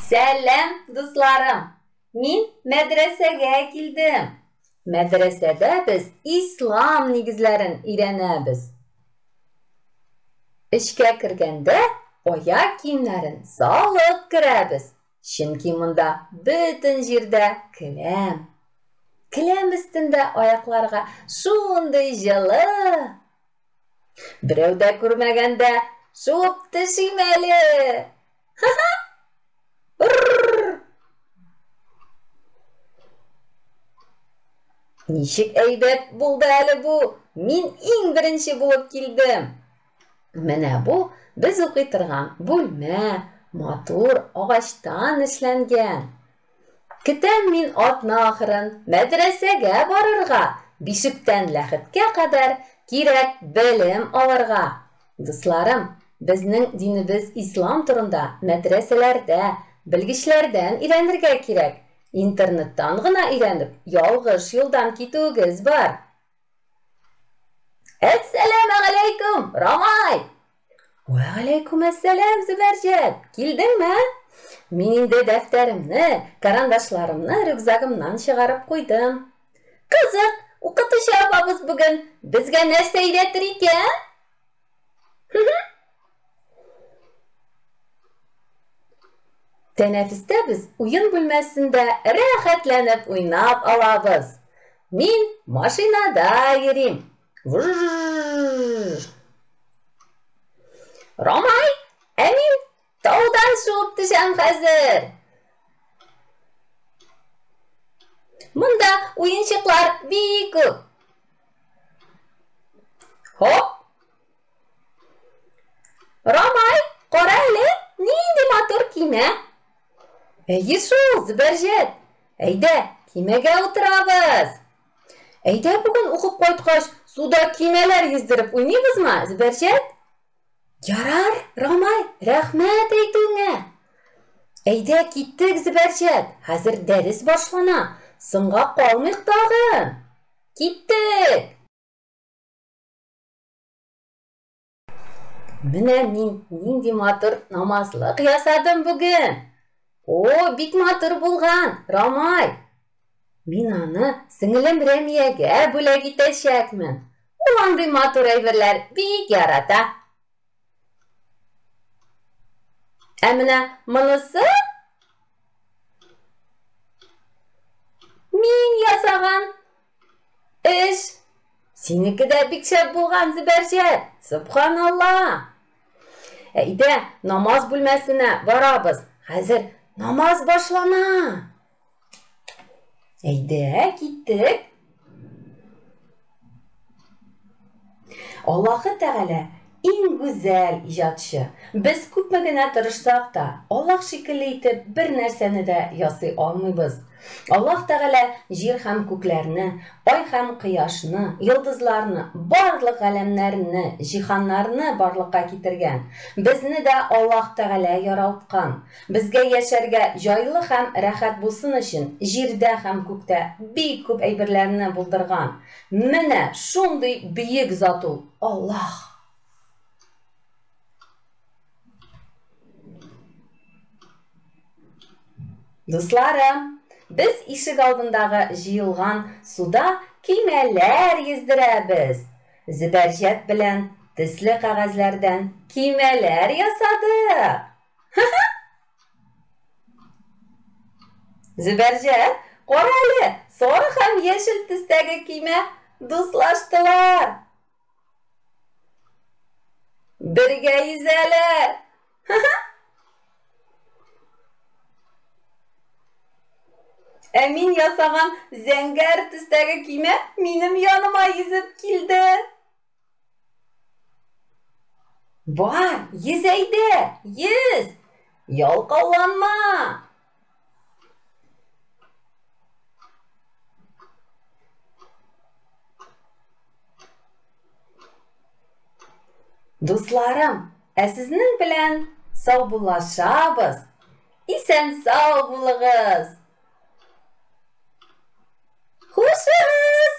Сәлем, дусларым. Мин мәдрәсәгә килдем. Мәдрәсәдә без ислам нигезләрен өйрәнәбез. Эшкә кергәндә аяк киемнәрен салып керәбез. Чөнки монда бөтен җирдә келәм. Келәм өстендә аякларга шундый җылы. Берәү дә күрмәгәндә шуып төшимәле. Ничек әйбәт булды әле бу? Мин иң беренче булып килдем. Менә бу без укый торган бүлмә, матур агачтан эшләнгән. Көтәм мин атна ахырын мәдрәсәгә барырга, бишектән ләхеткә кадәр кирәк белем алырга. Дусларым, безнең динебез ислам турында мәдрәсәләрдә, белгечләрдән өйрәнергә кирәк. Интернеттан гына өйрәнеп, ялгыш юлдан китүегез бар. Әссәламу алейкум, Рамай! Ва алейкум әссәлам, Зөбәрҗәт. Килдеңме? Мин инде дәфтәремне, карандашларымны рюкзагымнан чыгарып куйдым. Кызык, укытучы апабыз бүген безгә нәрсә өйрәтер икән? Тәнәфестә без уен бүлмәсендә рәхәтләнеп уйнап алабыз. Мин машинада йөрим. Рамай, мин таудан шуып төшәм хәзер. Монда уенчыклар бик күп. Хоп! Рамай, кара әле, нинди матур кимә. Әйе шул, Зөбәрҗәт. Әйдә, кимәгә утырабыз. Әйдә, бүген укып кайткач, суда кимәләр йөздереп уйныйбызмы, Зөбәрҗәт? Ярар, Рамай, рәхмәт әйтүеңә. Әйдә, киттек, Зөбәрҗәт. Хәзер дәрес башлана. Соңга калмыйк тагын. Киттек. Менә мин нинди матур намазлык ясадым бүген. О, бик матур булган, Рамай. Мин аны сеңелем Рәмиягә бүләк итәчәкмен. Ул андый матур әйберләр бик ярата. Менә монысы мин ясаган эш. Синеке дә бик шәп булган, Зөбәрҗәт. Субханалла. Әйдә, намаз бүлмәсенә барабыз. Хәзер намаз башлана. Әйдә, киттек. Аллаһы Тәгалә иң гүзәл иҗатчы. Без күпме генә тырышсак та, Аллаһ шикелле итеп бер нәрсәне дә ясый алмыйбыз. Аллаһ Тәгалә җир һәм күкләрне, ай һәм кояшны, йолдызларны, барлык галәмнәрне, җиһаннарны барлыкка китергән. Безне дә Аллаһ Тәгалә яраткан. Безгә яшәргә җайлы һәм рәхәт булсын өчен җирдә һәм күктә бик күп әйберләрне булдырган. Менә шундый бөек зат ул Аллаһ. Дусларым, без ишек алдындагы җыелган суда кимәләр йөздерәбез. Зөбәрҗәт белән төсле кәгазьләрдән кимәләр ясадык. Зөбәрҗәт, кара әле, сары һәм яшел төстәге кимә дуслаштылар. Бергә йөзәләр. Мин ясаган зәңгәр төстәге кимә минем яныма йөзеп килде. Бар, йөз әйдә, йөз. Ялкауланма. Дусларым, сезнең белән саубуллашабыз. Исән сау булыгыз. Хушыгыз!